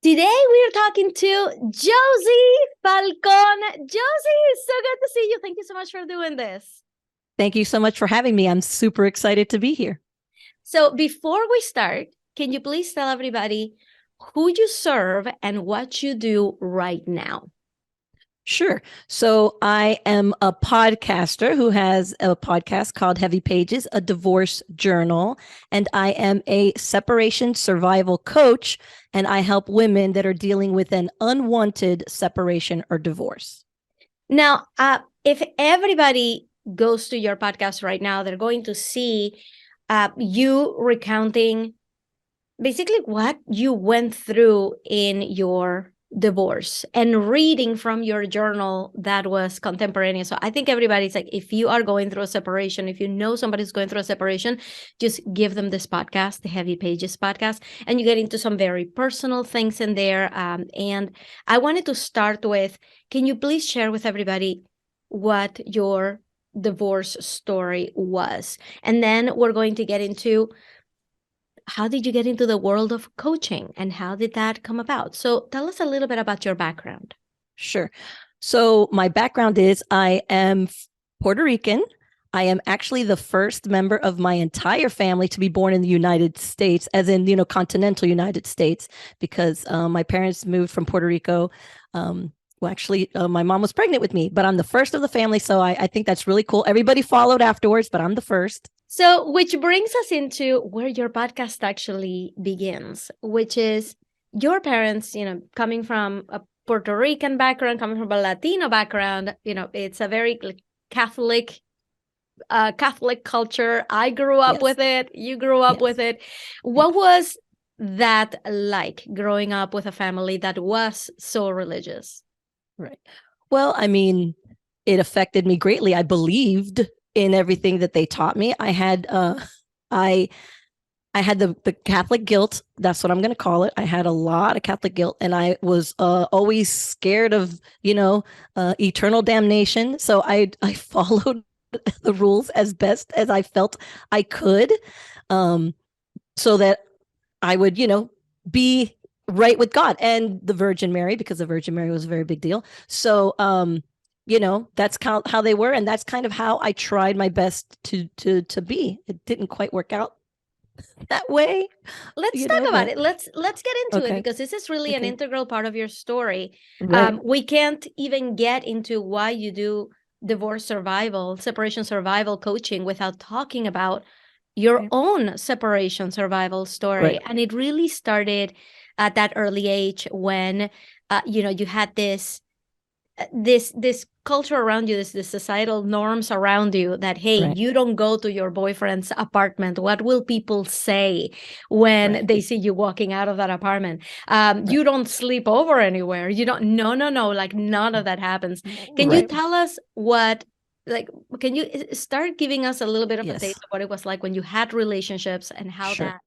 Today we are talking to Josie Falcon. Josie, it's so good to see you. Thank you so much for doing this. Thank you so much for having me. I'm super excited to be here. So before we start, can you please tell everybody who you serve and what you do right now? Sure. So I am a podcaster who has a podcast called Heavy Pages, a divorce journal, and I am a separation survival coach, and I help women that are dealing with an unwanted separation or divorce. Now, if everybody goes to your podcast right now, they're going to see you recounting basically what you went through in your divorce and reading from your journal that was contemporaneous. So I think everybody's like, if you are going through a separation, if you know somebody's going through a separation, just give them this podcast, the Heavy Pages podcast, and you get into some very personal things in there. And I wanted to start with, can you please share with everybody what your divorce story was? And then we're going to get into how did you get into the world of coaching and how did that come about? So tell us a little bit about your background. Sure. So my background is I am Puerto Rican. I am actually the first member of my entire family to be born in the United States, as in, continental United States, because my parents moved from Puerto Rico. My mom was pregnant with me, but I'm the first of the family. So I think that's really cool. Everybody followed afterwards, but I'm the first. So, which brings us into where your podcast actually begins, which is your parents, coming from a Puerto Rican background, coming from a Latino background, it's a very Catholic Catholic culture. I grew up with it. You grew up with it. What was that like growing up with a family that was so religious? Right. Well, I mean, it affected me greatly. I believed in everything that they taught me. I had the Catholic guilt. That's what I'm going to call it. I had a lot of Catholic guilt, and I was always scared of eternal damnation. So I followed the rules as best as I felt I could, so that I would be right with God and the Virgin Mary, because the Virgin Mary was a very big deal. So that's how they were, and that's kind of how I tried my best to be. It didn't quite work out that way. Let's talk about it. Let's get into it, Okay. because this is really an integral part of your story. Right. We can't even get into why you do divorce survival, separation survival coaching without talking about your own separation survival story. Right. And it really started at that early age when you had this culture around you, this societal norms around you that, hey, Right. you don't go to your boyfriend's apartment. What will people say when Right. they see you walking out of that apartment? Right. You don't sleep over anywhere. You don't, no, like none of that happens. Can you Right. tell us what, like, can you start giving us a little bit of a taste Yes. of what it was like when you had relationships and how Sure. that,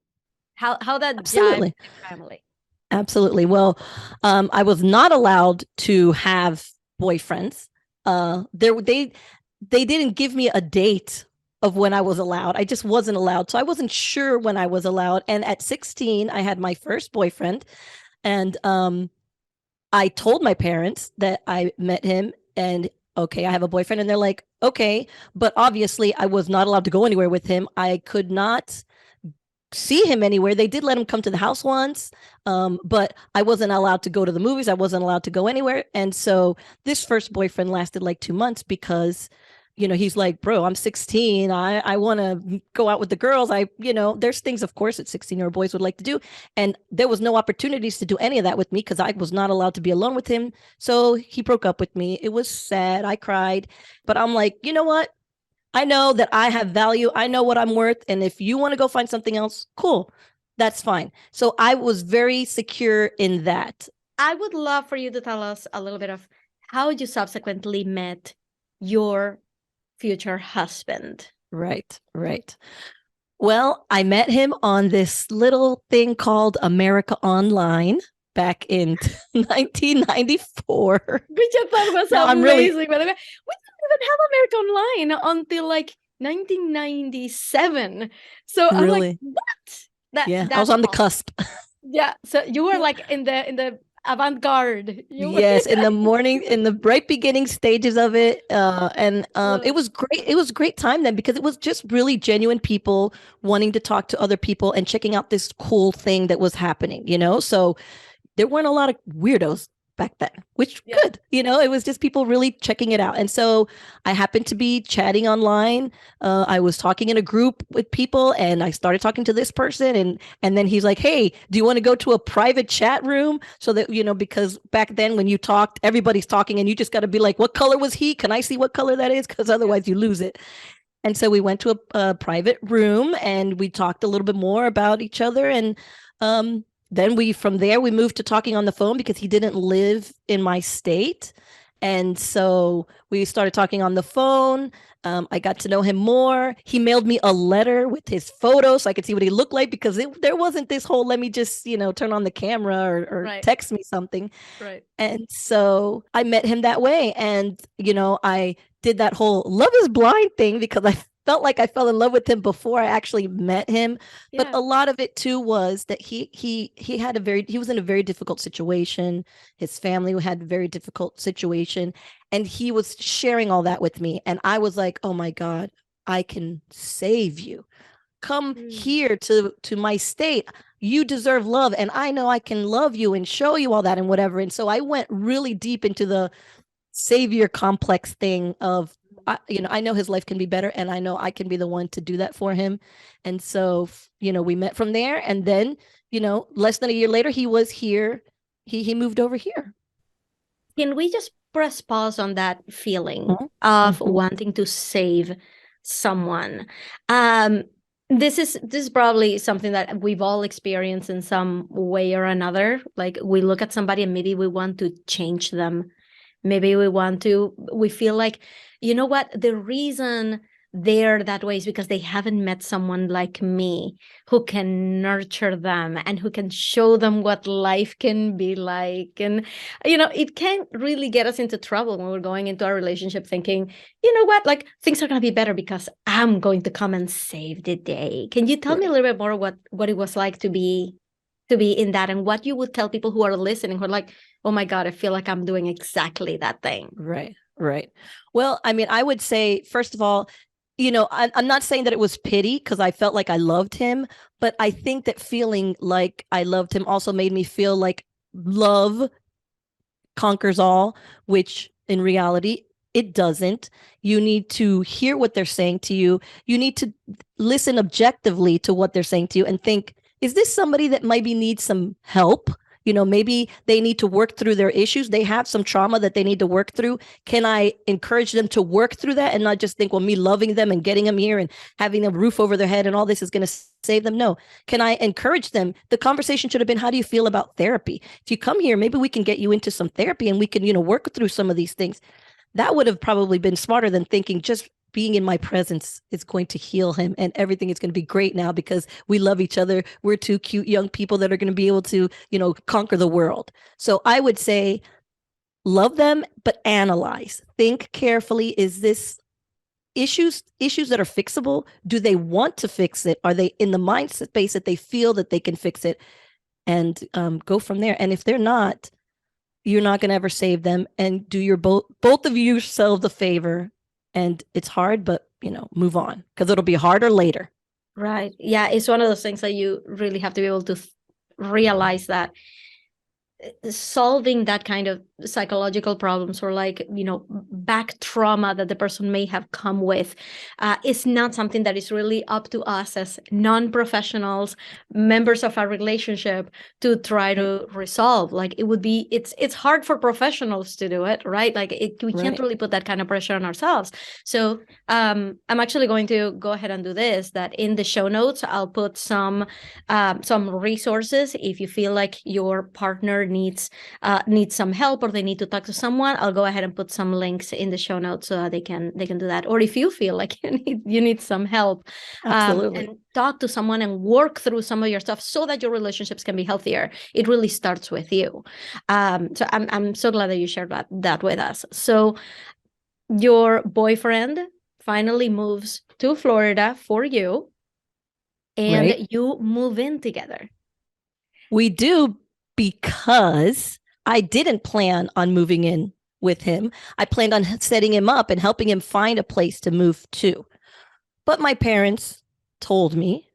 how that jived Absolutely. with your family? Absolutely. Well, I was not allowed to have boyfriends. They didn't give me a date of when I was allowed. I just wasn't allowed. So I wasn't sure when I was allowed. And at 16, I had my first boyfriend, and I told my parents that I met him, and okay, I have a boyfriend, and they're like, okay, but obviously I was not allowed to go anywhere with him. I could not see him anywhere. They did let him come to the house once, but I wasn't allowed to go to the movies. I wasn't allowed to go anywhere. And so this first boyfriend lasted like 2 months, because he's like, bro, I'm 16. I want to go out with the girls. There's things, of course, that 16-year-old boys would like to do. And there was no opportunities to do any of that with me, because I was not allowed to be alone with him. So he broke up with me. It was sad. I cried. But I'm like, you know what? I know that I have value. I know what I'm worth. And if you want to go find something else, cool. That's fine. So I was very secure in that. I would love for you to tell us a little bit of how you subsequently met your future husband. Right, right. Well, I met him on this little thing called America Online back in 1994. Which I thought was Now, amazing, by the way. We didn't even have America Online until like 1997. So I'm like, really, what? yeah, I That's was on the awesome. cusp. Yeah. So you were like in the avant-garde. You were Yes, in the morning, in the right beginning stages of it, and it was great. It was a great time then because it was just really genuine people wanting to talk to other people and checking out this cool thing that was happening. So there weren't a lot of weirdos back then, which yeah. good. It was just people really checking it out. And so I happened to be chatting online. I was talking in a group with people and I started talking to this person and then he's like, "Hey, do you want to go to a private chat room?" So that, because back then when you talked, everybody's talking and you just got to be like, "What color was he? Can I see what color that is?" Because otherwise you lose it. And so we went to a private room and we talked a little bit more about each other. And then from there, we moved to talking on the phone because he didn't live in my state. And so we started talking on the phone. I got to know him more. He mailed me a letter with his photo so I could see what he looked like because there wasn't this whole let me just, turn on the camera or Right. text me something. Right. And so I met him that way. And, I did that whole love is blind thing because I felt like I fell in love with him before I actually met him. But Yeah. a lot of it too was that he was in a very difficult situation. His family had a very difficult situation. And he was sharing all that with me. And I was like, oh my God, I can save you. Come Mm. here to my state. You deserve love and I know I can love you and show you all that and whatever. And so I went really deep into the savior complex thing of I know his life can be better and I know I can be the one to do that for him. And so we met from there and then less than a year later he was here. He moved over here. Can we just press pause on that feeling Mhm. of Mhm. wanting to save someone? Um, this is probably something that we've all experienced in some way or another. Like we look at somebody and maybe we want to change them. Maybe we feel like, you know what, the reason they're that way is because they haven't met someone like me who can nurture them and who can show them what life can be like. And it can really get us into trouble when we're going into our relationship thinking, you know what, like things are going to be better because I'm going to come and save the day. Can you tell me a Right. little bit more what it was like to be in that, and what you would tell people who are listening who are like, oh my God, I feel like I'm doing exactly that thing? Right. Right. Well, I mean, I would say, first of all, I'm not saying that it was pity because I felt like I loved him, but I think that feeling like I loved him also made me feel like love conquers all, which in reality, it doesn't. You need to hear what they're saying to you. You need to listen objectively to what they're saying to you and think, is this somebody that maybe needs some help? Maybe they need to work through their issues. They have some trauma that they need to work through. Can I encourage them to work through that and not just think, well, me loving them and getting them here and having a roof over their head and all this is going to save them? No. Can I encourage them? The conversation should have been, how do you feel about therapy? If you come here, maybe we can get you into some therapy and we can, work through some of these things. That would have probably been smarter than thinking just being in my presence is going to heal him and everything is going to be great now because we love each other. We're two cute young people that are going to be able to, conquer the world. So I would say love them, but analyze. Think carefully. Is this issues that are fixable? Do they want to fix it? Are they in the mind space that they feel that they can fix it? And go from there. And if they're not, you're not going to ever save them. And do your both of you yourselves a favor. And it's hard, but move on because it'll be harder later. Right. Yeah, it's one of those things that you really have to be able to realize that solving that kind of psychological problems, or like back trauma that the person may have come with, is not something that is really up to us as non-professionals, members of our relationship, to try to resolve. Like it's hard for professionals to do it, right? Like we can't really put that kind of pressure on ourselves. So I'm actually going to go ahead and do this, that in the show notes I'll put some resources. If you feel like your partner needs some help or they need to talk to someone, I'll go ahead and put some links in the show notes so that they can do that. Or if you feel like you need some help, Absolutely. and talk to someone and work through some of your stuff so that your relationships can be healthier, it really starts with you. So I'm so glad that you shared that with us. So your boyfriend finally moves to Florida for you, and Right. you move in together. We do, because I didn't plan on moving in with him. I planned on setting him up and helping him find a place to move to. But my parents told me,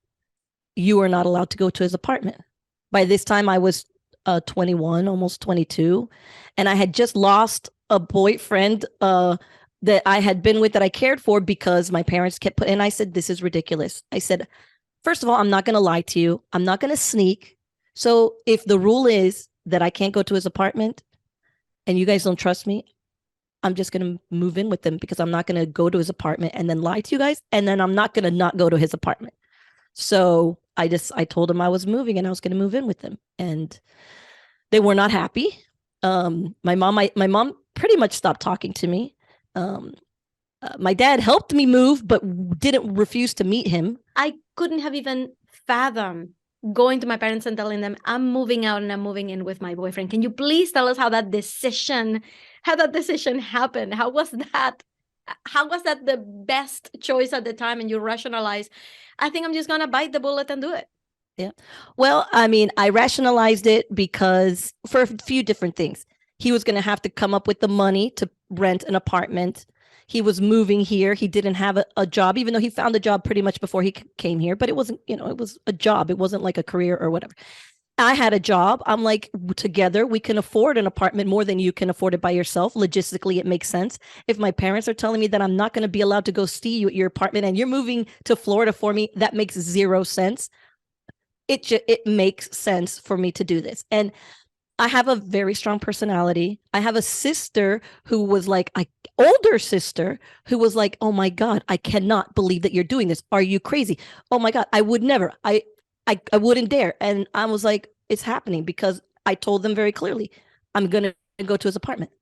you are not allowed to go to his apartment. By this time, I was 21, almost 22, and I had just lost a boyfriend that I had been with, that I cared for, because my parents kept putting, and I said, this is ridiculous. I said, first of all, I'm not going to lie to you. I'm not going to sneak. So if the rule is that I can't go to his apartment and you guys don't trust me, I'm just going to move in with him, because I'm not going to go to his apartment and then lie to you guys. And then I'm not going to not go to his apartment. So I told him I was moving and I was going to move in with them, and they were not happy. My mom pretty much stopped talking to me. My dad helped me move, but didn't refuse to meet him. I couldn't have even fathomed going to my parents and telling them I'm moving out and I'm moving in with my boyfriend. Can you please tell us how that decision happened? How was that the best choice at the time? And you rationalize, I think I'm just gonna bite the bullet and do it. Yeah. Well, I mean, I rationalized it because for a few different things. He was going to have to come up with the money to rent an apartment. He was moving here. He didn't have a job, even though he found a job pretty much before he came here, but it wasn't, it was a job. It wasn't like a career or whatever. I had a job. I'm like, together we can afford an apartment more than you can afford it by yourself. Logistically, it makes sense. If my parents are telling me that I'm not going to be allowed to go see you at your apartment and you're moving to Florida for me, that makes zero sense. It makes sense for me to do this. And I have a very strong personality. I have a sister who was like, older sister who was like, oh my God, I cannot believe that you're doing this. Are you crazy? Oh my God, I would never. I wouldn't dare. And I was like, it's happening, because I told them very clearly, I'm going to go to his apartment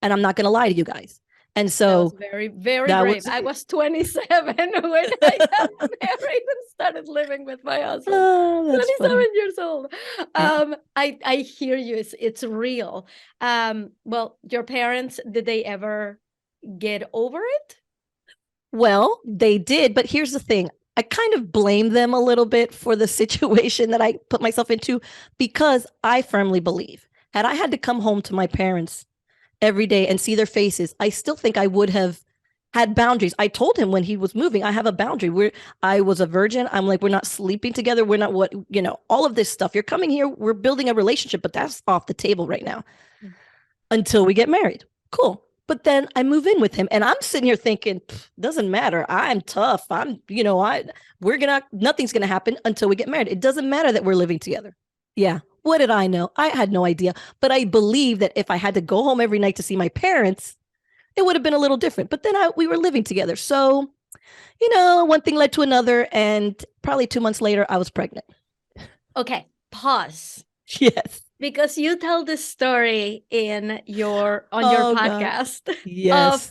and I'm not going to lie to you guys. And so that was very, very brave. I was 27 when I got married and started living with my husband. 27 funny. Years old. I hear you. It's real. Well, your parents, did they ever get over it? Well, they did, but here's the thing. I kind of blame them a little bit for the situation that I put myself into, because I firmly believe, had I had to come home to my parents every day and see their faces, I still think I would have had boundaries. I told him when he was moving, I have a boundary. I was a virgin. I'm like, we're not sleeping together. We're not all of this stuff. You're coming here. We're building a relationship, but that's off the table right now until we get married. Cool. But then I move in with him, and I'm sitting here thinking, doesn't matter. I'm tough. Nothing's going to happen until we get married. It doesn't matter that we're living together. Yeah. What did I know? I had no idea. But I believe that if I had to go home every night to see my parents, it would have been a little different. But then we were living together. So, one thing led to another. And probably 2 months later, I was pregnant. Okay. Pause. Yes. Because you tell this story on your podcast. God. Yes.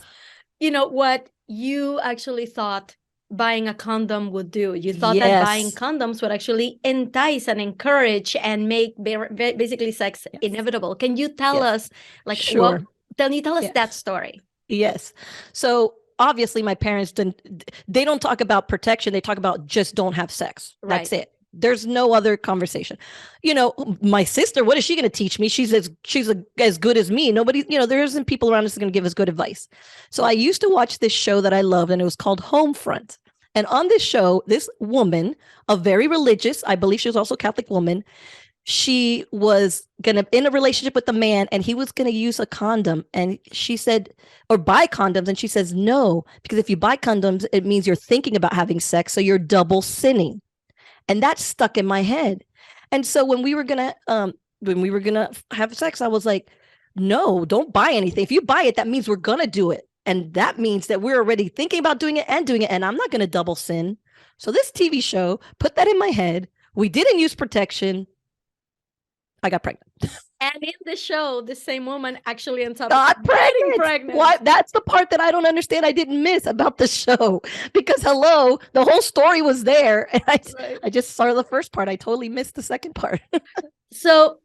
Of, what you actually thought buying a condom would do. You thought that buying condoms would actually entice and encourage and make basically sex inevitable. Can you tell us, sure. Tell us that story? Yes. So obviously my parents they don't talk about protection. They talk about just don't have sex. Right. That's it. There's no other conversation. My sister, what is she going to teach me? She's as good as me. Nobody, there isn't people around us going to give us good advice. So I used to watch this show that I loved, and it was called Homefront. And on this show, this woman, a very religious, I believe she was also a Catholic woman, she was in a relationship with a man, and he was going to use a condom. And she said, or buy condoms. And she says, no, because if you buy condoms, it means you're thinking about having sex. So you're double sinning. And that stuck in my head. And so when we were gonna have sex, I was like, no, don't buy anything. If you buy it, that means we're gonna do it. And that means that we're already thinking about doing it. And I'm not gonna double sin. So this TV show put that in my head. We didn't use protection. I got pregnant. And in the show, the same woman actually ends up getting pregnant. Why? That's the part that I don't understand. I didn't miss about the show, because the whole story was there. And I just saw the first part. I totally missed the second part. So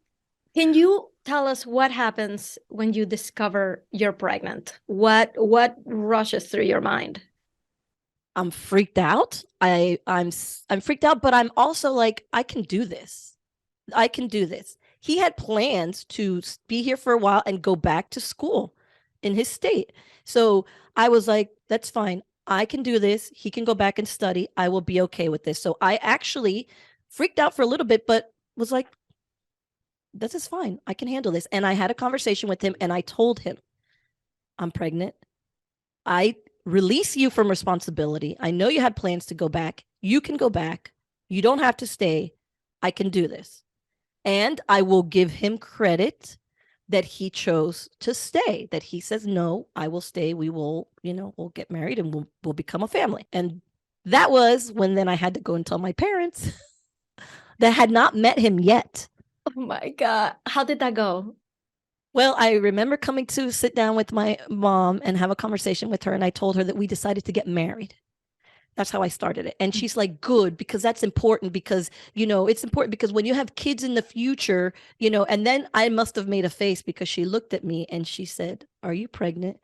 can you tell us what happens when you discover you're pregnant? What rushes through your mind? I'm freaked out. I'm freaked out, but I'm also like, I can do this. I can do this. He had plans to be here for a while and go back to school in his state. So I was like, that's fine. I can do this. He can go back and study. I will be okay with this. So I actually freaked out for a little bit, but was like, this is fine. I can handle this. And I had a conversation with him and I told him, I'm pregnant. I release you from responsibility. I know you had plans to go back. You can go back. You don't have to stay. I can do this. And I will give him credit that he chose to stay, that he says, no, I will stay. We will, we'll get married and we'll become a family. And that was when then I had to go and tell my parents that had not met him yet. Oh my God. How did that go? Well, I remember coming to sit down with my mom and have a conversation with her. And I told her that we decided to get married. That's how I started it. And she's like, good, because that's important because, it's important because when you have kids in the future, and then I must have made a face because she looked at me and she said, are you pregnant?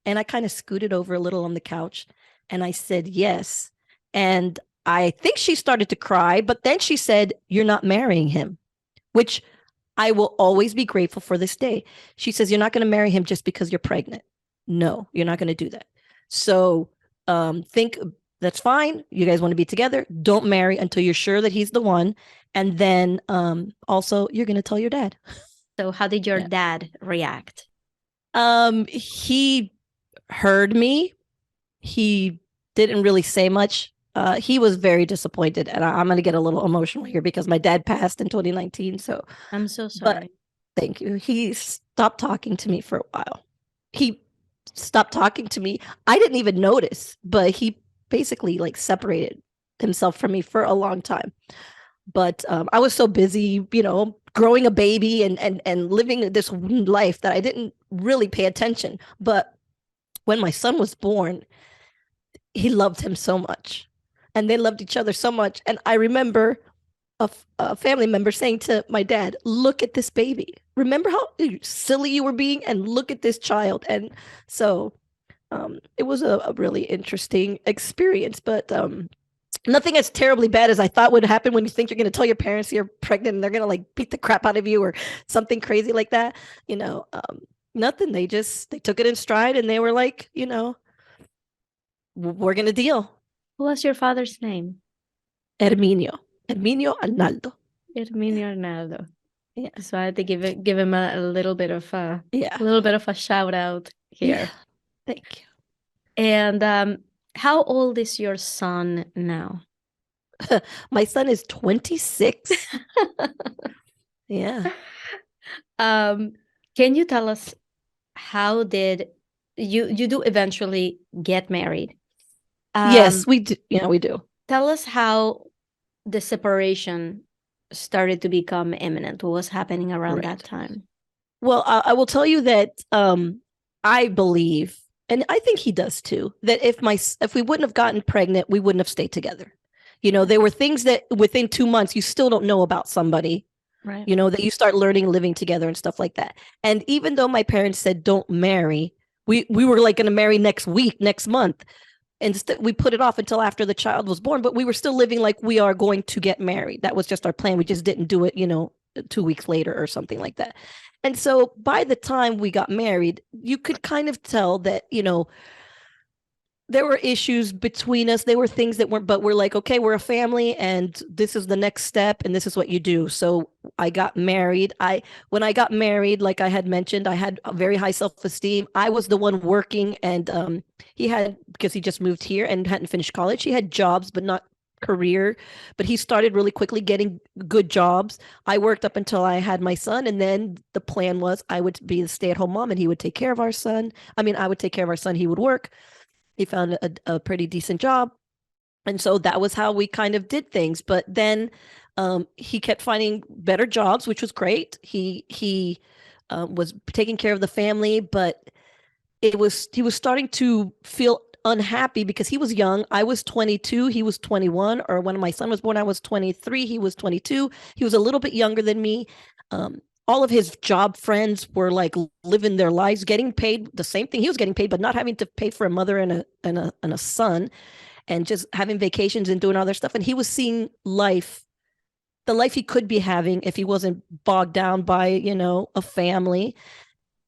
And I kind of scooted over a little on the couch and I said, yes. And I think she started to cry, but then she said, you're not marrying him, which I will always be grateful for this day. She says, you're not going to marry him just because you're pregnant. No, you're not going to do that. So think that's fine. You guys want to be together. Don't marry until you're sure that he's the one. And then also you're going to tell your dad. So how did your dad react? He heard me. He didn't really say much. He was very disappointed. And I'm going to get a little emotional here because my dad passed in 2019. So I'm so sorry. Thank you. He stopped talking to me for a while. He stopped talking to me. I didn't even notice, but he basically like separated himself from me for a long time. But I was so busy, growing a baby and living this life that I didn't really pay attention. But when my son was born, he loved him so much and they loved each other so much. And I remember a family member saying to my dad, look at this baby. Remember how silly you were being and look at this child. And so it was a really interesting experience, but nothing as terribly bad as I thought would happen when you think you're going to tell your parents you're pregnant and they're going to like beat the crap out of you or something crazy like that. Nothing. They took it in stride and they were like, we're going to deal. What was your father's name? Herminio Arnaldo. Herminio Arnaldo. Yeah. So I had to give him a little bit of a shout out here. Yeah. Thank you. And how old is your son now? My son is 26. Yeah. Can you tell us how did you do eventually get married? Yes, we do. Yeah, we do. Tell us how the separation started to become imminent. What was happening around that time? Well, I will tell you that I believe, and I think he does too, that if we wouldn't have gotten pregnant, we wouldn't have stayed together. There were things that within 2 months you still don't know about somebody, right? That you start learning, living together and stuff like that. And even though my parents said don't marry, we were like going to marry next week, next month. And we put it off until after the child was born, but we were still living like we are going to get married. That was just our plan. We just didn't do it, 2 weeks later or something like that. And so by the time we got married, you could kind of tell that, there were issues between us. There were things that weren't, but we're like, okay, we're a family and this is the next step and this is what you do. So I got married. When I got married, like I had mentioned, I had a very high self-esteem. I was the one working and he had, because he just moved here and hadn't finished college, he had jobs, but not career, but he started really quickly getting good jobs. I worked up until I had my son. And then the plan was I would be the stay-at-home mom and he would take care of our son. I would take care of our son. He would work. He found a pretty decent job. And so that was how we kind of did things. But then he kept finding better jobs, which was great. He was taking care of the family, but he was starting to feel unhappy because he was young. I was 22, he was 21, or when my son was born, I was 23, he was 22. He was a little bit younger than me. All of his job friends were like living their lives, getting paid the same thing he was getting paid, but not having to pay for a mother and a son, and just having vacations and doing all their stuff. And he was seeing life the life he could be having if he wasn't bogged down by, a family.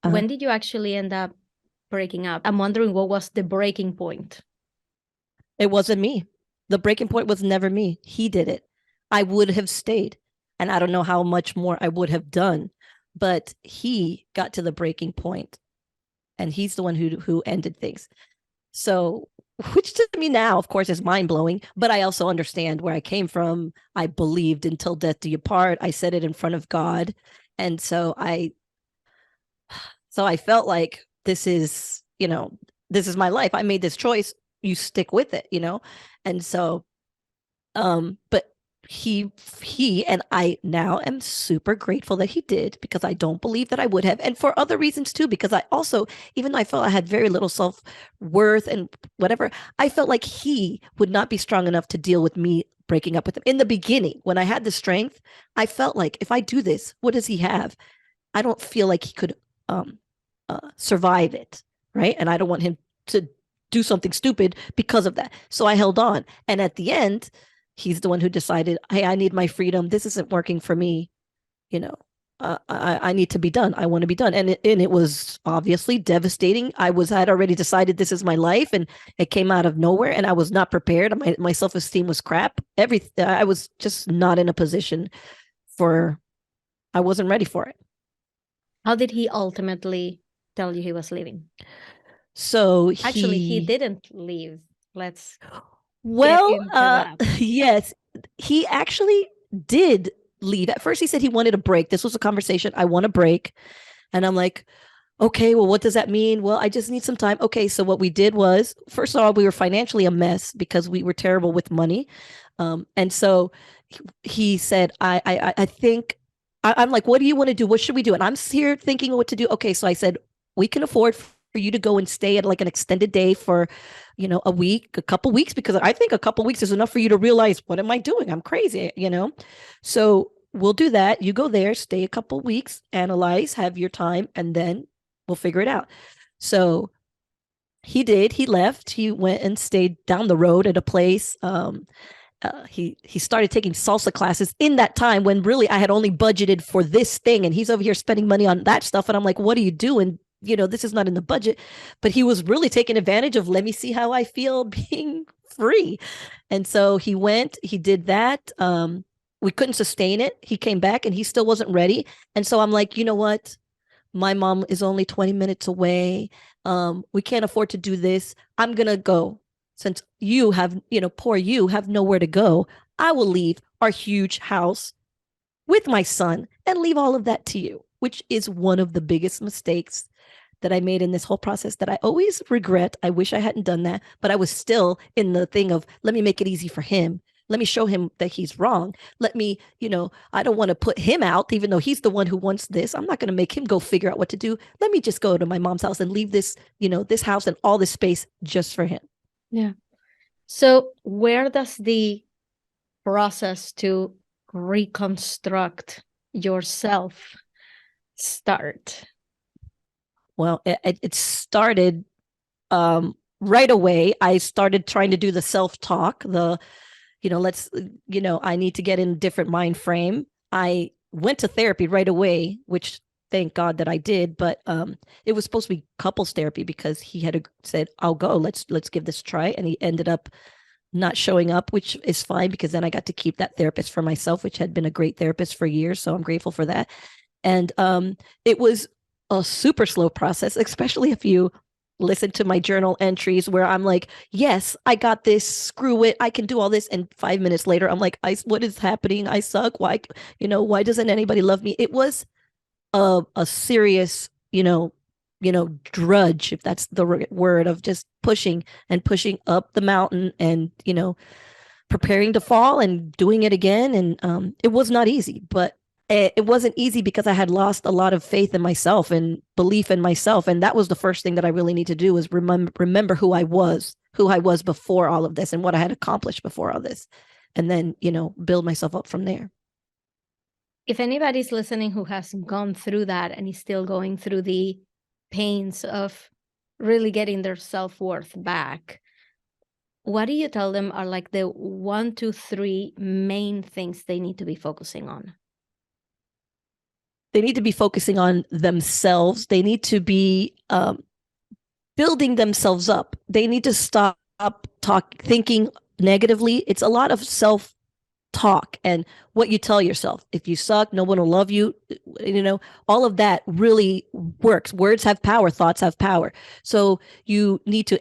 When did you actually end up breaking up? I'm wondering, what was the breaking point? It wasn't me. The breaking point was never me. He did it. I would have stayed. And I don't know how much more I would have done, but he got to the breaking point, and he's the one who ended things. So, which to me now, of course, is mind blowing, but I also understand where I came from. I believed until death do you part. I said it in front of God. And so I felt like this is my life. I made this choice. You stick with it, And so, but he and I now am super grateful that he did, because I don't believe that I would have, and for other reasons too, because I also, even though I felt I had very little self-worth and whatever, I felt like he would not be strong enough to deal with me breaking up with him. In the beginning, when I had the strength, I felt like, if I do this, what does he have? I don't feel like he could survive it, right? And I don't want him to do something stupid because of that. So I held on. And at the end, he's the one who decided, hey, I need my freedom. This isn't working for me. I need to be done. I want to be done. And it was obviously devastating. I had already decided this is my life, and it came out of nowhere, and I was not prepared. My self-esteem was crap. I was just not in a position I wasn't ready for it. How did he ultimately tell you he was leaving? So actually, he didn't leave. Let's yes, he actually did leave. At first, he said he wanted a break. This was a conversation. I want a break. And I'm like, okay, well, what does that mean? Well, I just need some time. Okay, so what we did was, first of all, we were financially a mess because we were terrible with money. And so he said, I think, I'm like, what do you want to do? What should we do? And I'm here thinking what to do. Okay, so I said, we can afford for you to go and stay at like an extended day for, a week, a couple weeks, because I think a couple weeks is enough for you to realize, what am I doing? I'm crazy, So we'll do that. You go there, stay a couple weeks, analyze, have your time, and then we'll figure it out. So he did. He left. He went and stayed down the road at a place. He started taking salsa classes in that time when really I had only budgeted for this thing, and he's over here spending money on that stuff. And I'm like, what are you doing? This is not in the budget. But he was really taking advantage of, let me see how I feel being free. And so he went, he did that. We couldn't sustain it. He came back and he still wasn't ready. And so I'm like, you know what? My mom is only 20 minutes away. We can't afford to do this. I'm going to go. Since you have, poor you have nowhere to go, I will leave our huge house with my son and leave all of that to you, which is one of the biggest mistakes that I made in this whole process that I always regret. I wish I hadn't done that, but I was still in the thing of, let me make it easy for him. Let me show him that he's wrong. Let me, I don't want to put him out, even though he's the one who wants this. I'm not going to make him go figure out what to do. Let me just go to my mom's house and leave this, this house and all this space just for him. Yeah. So where does the process to reconstruct yourself start? Well, it started right away. I started trying to do the self-talk, I need to get in a different mind frame. I went to therapy right away, which thank God that I did, but it was supposed to be couples therapy because he had said, I'll go, let's give this a try. And he ended up not showing up, which is fine because then I got to keep that therapist for myself, which had been a great therapist for years. So I'm grateful for that. And it was a super slow process, especially if you listen to my journal entries where I'm like, yes, I got this, screw it, I can do all this. And 5 minutes later, I'm like, what is happening? I suck. Why doesn't anybody love me? It was a serious, drudge, if that's the word, of just pushing up the mountain and, preparing to fall and doing it again. And it was not easy, but it wasn't easy because I had lost a lot of faith in myself and belief in myself. And that was the first thing that I really need to do, is remember who I was before all of this and what I had accomplished before all this. And then, build myself up from there. If anybody's listening who has gone through that and is still going through the pains of really getting their self-worth back, what do you tell them are like the 1, 2, 3 main things they need to be focusing on? They need to be focusing on themselves. They need to be building themselves up. They need to stop thinking negatively. It's a lot of self talk and what you tell yourself. If you suck, no one will love you. All of that really works. Words have power, thoughts have power. So you need to,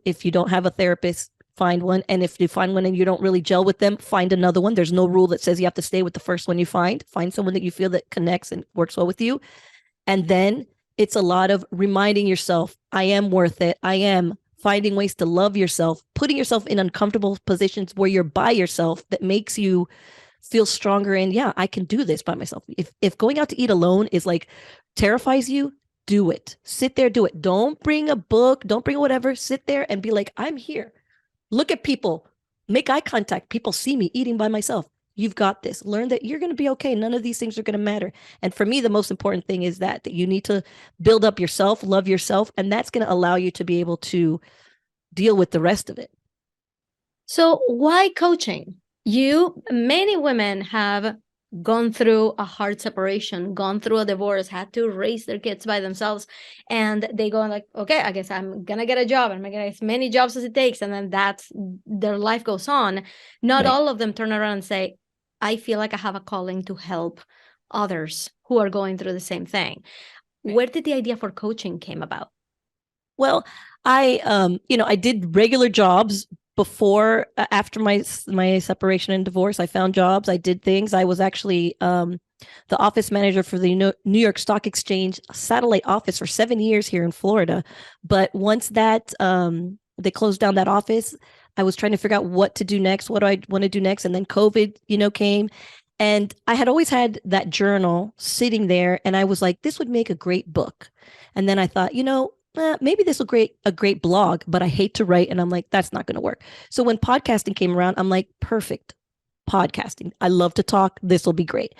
if you don't have a therapist, find one. And if you find one and you don't really gel with them, find another one. There's no rule that says you have to stay with the first one you find. Find someone that you feel that connects and works well with you. And then it's a lot of reminding yourself, I am worth it. I am finding ways to love yourself, putting yourself in uncomfortable positions where you're by yourself that makes you feel stronger. And yeah, I can do this by myself. If going out to eat alone is like terrifies you, do it. Sit there, do it. Don't bring a book, don't bring whatever. Sit there and be like, I'm here. Look at people, make eye contact. People see me eating by myself. You've got this. Learn that you're going to be okay. None of these things are going to matter. And for me, the most important thing is that you need to build up yourself, love yourself, and that's going to allow you to be able to deal with the rest of it. So why coaching? Many women have gone through a hard separation, gone through a divorce, had to raise their kids by themselves, and they go like, okay, I guess I'm gonna get a job, I'm gonna get as many jobs as it takes, and then that's their life goes on. Not Right. all of them turn around and say, I feel like I have a calling to help others who are going through the same thing. Where did the idea for coaching came about? Well, I did regular jobs before, after my separation and divorce. I found jobs. I did things. I was actually the office manager for the New York Stock Exchange satellite office for 7 years here in Florida. But once that they closed down that office, I was trying to figure out what to do next. What do I want to do next? And then COVID, came. And I had always had that journal sitting there, and I was like, this would make a great book. And then I thought, maybe this will create a great blog, but I hate to write. And I'm like, that's not going to work. So when podcasting came around, I'm like, perfect. Podcasting. I love to talk. This will be great.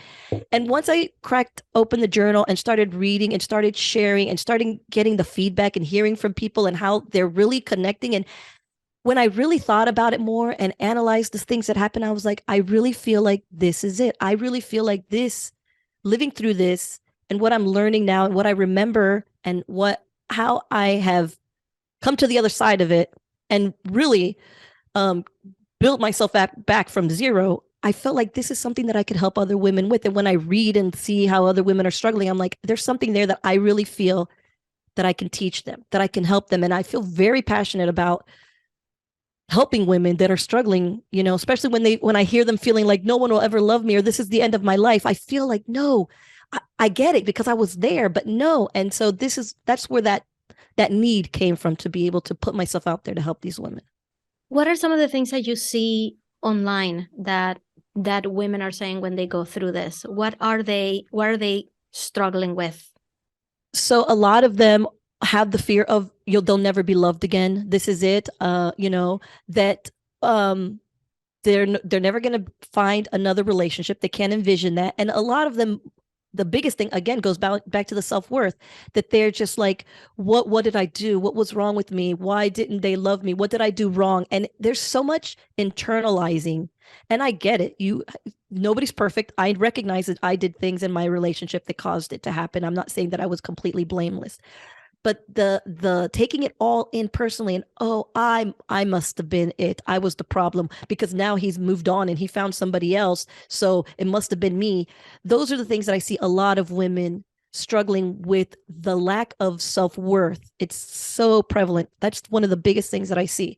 And once I cracked open the journal and started reading and started sharing and starting getting the feedback and hearing from people and how they're really connecting. And when I really thought about it more and analyzed the things that happened, I was like, I really feel like this is it. I really feel like this, living through this and what I'm learning now and what I remember and how I have come to the other side of it and really built myself back from zero. I felt like this is something that I could help other women with. And when I read and see how other women are struggling, I'm like, there's something there that I really feel that I can teach them, that I can help them. And I feel very passionate about helping women that are struggling, especially when I hear them feeling like no one will ever love me or this is the end of my life. I feel like, no, I get it because I was there, but no. And so that's where that need came from, to be able to put myself out there to help these women. What are some of the things that you see online that women are saying when they go through this? What are they struggling with? So a lot of them have the fear of they'll never be loved again. This is it. That they're never going to find another relationship. They can't envision that. And a lot of them, the biggest thing again goes back to the self-worth, that they're just like, what did I do? What was wrong with me? Why didn't they love me? What did I do wrong? And there's so much internalizing. And I get it. Nobody's perfect. I recognize that I did things in my relationship that caused it to happen. I'm not saying that I was completely blameless, but the taking it all in personally and I must have been it. I was the problem because now he's moved on and he found somebody else, so it must have been me. Those are the things that I see a lot of women struggling with, the lack of self-worth. It's so prevalent. That's one of the biggest things that I see.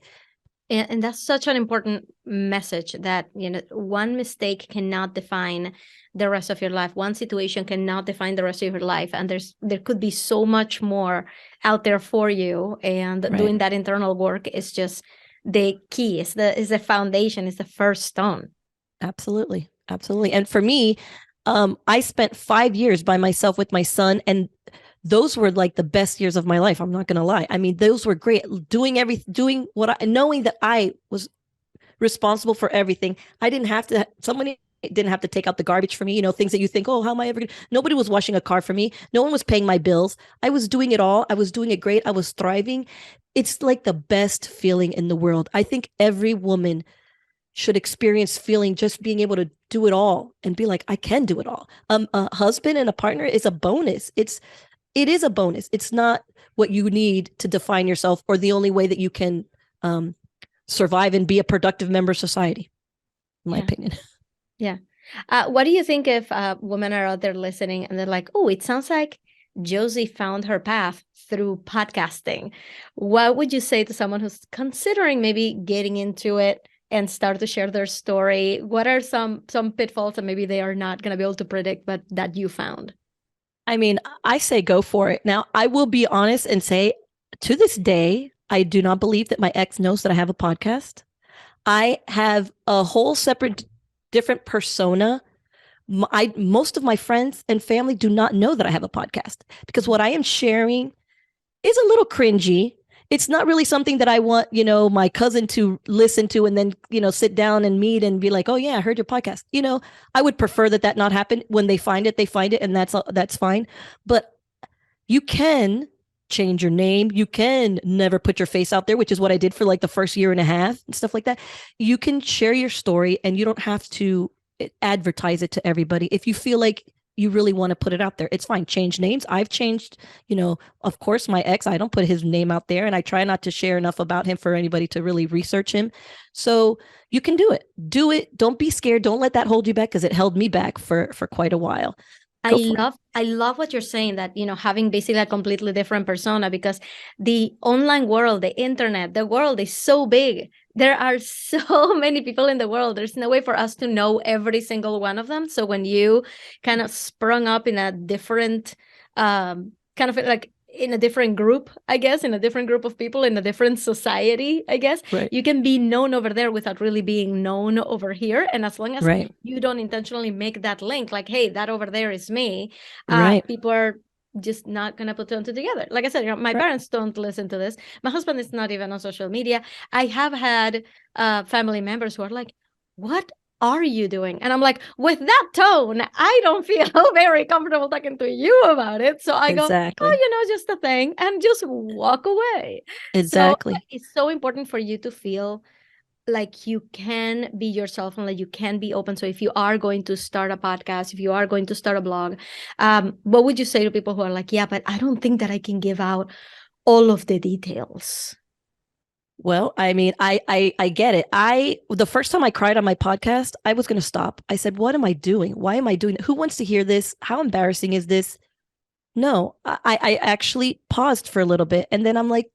And that's such an important message, that one mistake cannot define the rest of your life. One situation cannot define the rest of your life, and there could be so much more out there for you. And right. Doing that internal work is just the key. Is the foundation. Is the first stone. Absolutely. And for me, I spent 5 years by myself with my son, and those were like the best years of my life. I'm not going to lie. I mean, those were great. Knowing that I was responsible for everything. I didn't have to, somebody didn't have to take out the garbage for me, things that you think, oh, how am I ever gonna? Nobody was washing a car for me. No one was paying my bills. I was doing it all. I was doing it great. I was thriving. It's like the best feeling in the world. I think every woman should experience feeling just being able to do it all and be like, I can do it all. A husband and a partner is a bonus. It is a bonus. It's not what you need to define yourself or the only way that you can survive and be a productive member of society, in my opinion. Yeah. What do you think if women are out there listening and they're like, oh, it sounds like Josie found her path through podcasting? What would you say to someone who's considering maybe getting into it and start to share their story? What are some pitfalls that maybe they are not going to be able to predict, but that you found? I mean, I say go for it. Now, I will be honest and say, to this day, I do not believe that my ex knows that I have a podcast. I have a whole separate, different persona. Most of my friends and family do not know that I have a podcast because what I am sharing is a little cringy. It's not really something that I want, my cousin to listen to and then, sit down and meet and be like, oh yeah, I heard your podcast. I would prefer that not happen. When they find it, and that's fine. But you can change your name. You can never put your face out there, which is what I did for like the first year and a half and stuff like that. You can share your story and you don't have to advertise it to everybody. If you feel like you really want to put it out there, it's fine. Change names. I've changed, of course, my ex, I don't put his name out there and I try not to share enough about him for anybody to really research him. So you can do it. Do it. Don't be scared. Don't let that hold you back because it held me back for quite a while. I love what you're saying, that, having basically a completely different persona, because the online world, the internet, the world is so big. There are so many people in the world. There's no way for us to know every single one of them. So when you kind of sprung up in a different, kind of like in a different group, I guess, in a different group of people, in a different society, I guess, right. You can be known over there without really being known over here. And as long as right. you don't intentionally make that link, like, hey, that over there is me, right. people are just not gonna put two and two together. Like I said, my parents don't listen to this. My husband is not even on social media. I have had family members who are like, what are you doing? And I'm like, with that tone, I don't feel very comfortable talking to you about it. So I go, oh, just a thing, and just walk away. Exactly. So it's so important for you to feel like you can be yourself and like you can be open. So if you are going to start a podcast, if you are going to start a blog, what would you say to people who are like, yeah, but I don't think that I can give out all of the details? Well, I mean, I get it. The first time I cried on my podcast, I was going to stop. I said, what am I doing? Why am I doing it? Who wants to hear this? How embarrassing is this? No, I actually paused for a little bit. And then I'm like,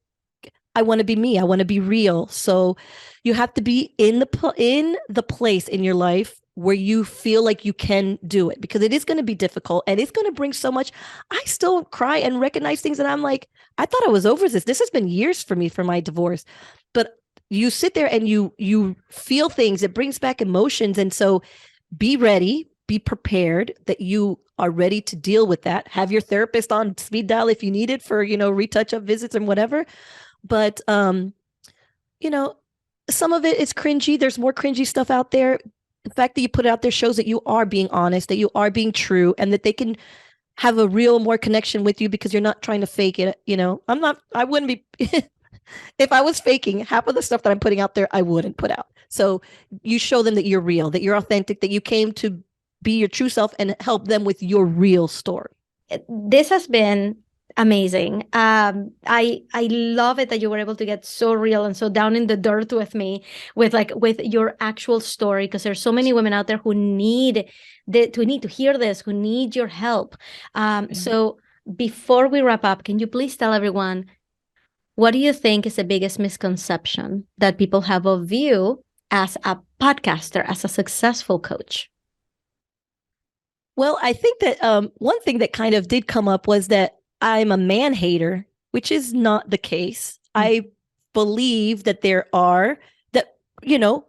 I want to be me. I want to be real. So you have to be in the place in your life where you feel like you can do it, because it is going to be difficult and it's going to bring so much. I still cry and recognize things. And I'm like, I thought I was over this. This has been years for me, for my divorce. But you sit there and you feel things. It brings back emotions. And so be ready, be prepared that you are ready to deal with that. Have your therapist on speed dial if you need it for, retouch up visits and whatever. But, some of it is cringy. There's more cringy stuff out there. The fact that you put it out there shows that you are being honest, that you are being true, and that they can have a real more connection with you because you're not trying to fake it. I wouldn't be, if I was faking half of the stuff that I'm putting out there, I wouldn't put out. So you show them that you're real, that you're authentic, that you came to be your true self and help them with your real story. This has been amazing. I love it that you were able to get so real and so down in the dirt with me, with your actual story, because there's so many women out there who need to hear this, who need your help. So before we wrap up, can you please tell everyone, what do you think is the biggest misconception that people have of you as a podcaster, as a successful coach? Well, I think that one thing that kind of did come up was that I'm a man hater, which is not the case. I believe that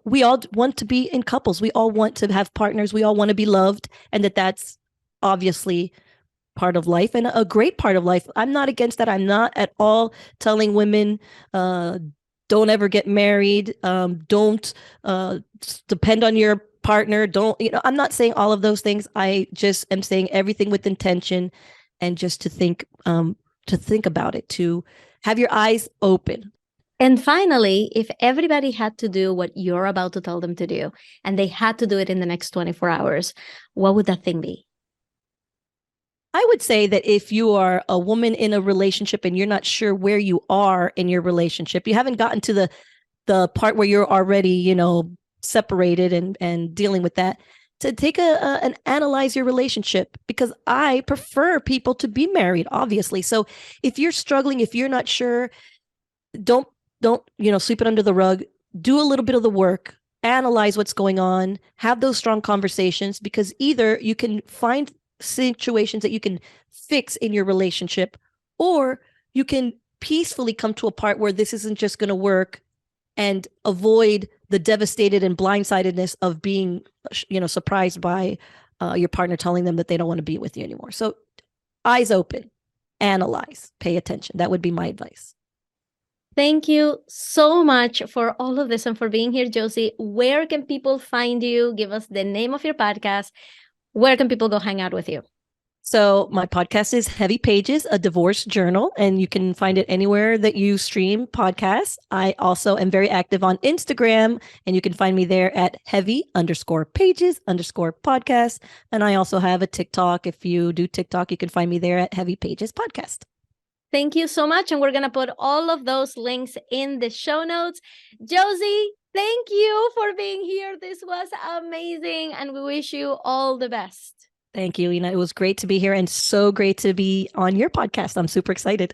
we all want to be in couples. We all want to have partners. We all want to be loved. And that's obviously part of life and a great part of life. I'm not against that. I'm not at all telling women, don't ever get married. Don't depend on your partner. Don't, I'm not saying all of those things. I just am saying everything with intention, and just to think about it, to have your eyes open. And finally, if everybody had to do what you're about to tell them to do, and they had to do it in the next 24 hours, what would that thing be? I would say that if you are a woman in a relationship and you're not sure where you are in your relationship, you haven't gotten to the part where you're already, separated and dealing with that, to take and analyze your relationship, because I prefer people to be married, obviously. So if you're struggling, if you're not sure, don't sweep it under the rug. Do a little bit of the work, analyze what's going on, have those strong conversations, because either you can find situations that you can fix in your relationship, or you can peacefully come to a part where this isn't just going to work, and avoid the devastated and blindsidedness of being, surprised by your partner telling them that they don't want to be with you anymore. So eyes open, analyze, pay attention. That would be my advice. Thank you so much for all of this and for being here, Josie. Where can people find you? Give us the name of your podcast. Where can people go hang out with you? So my podcast is Heavy Pages, a divorce journal, and you can find it anywhere that you stream podcasts. I also am very active on Instagram, and you can find me there at heavy_pages_podcast. And I also have a TikTok. If you do TikTok, you can find me there at Heavy Pages Podcast. Thank you so much. And we're going to put all of those links in the show notes. Josie, thank you for being here. This was amazing. And we wish you all the best. Thank you, Ina. It was great to be here, and so great to be on your podcast. I'm super excited.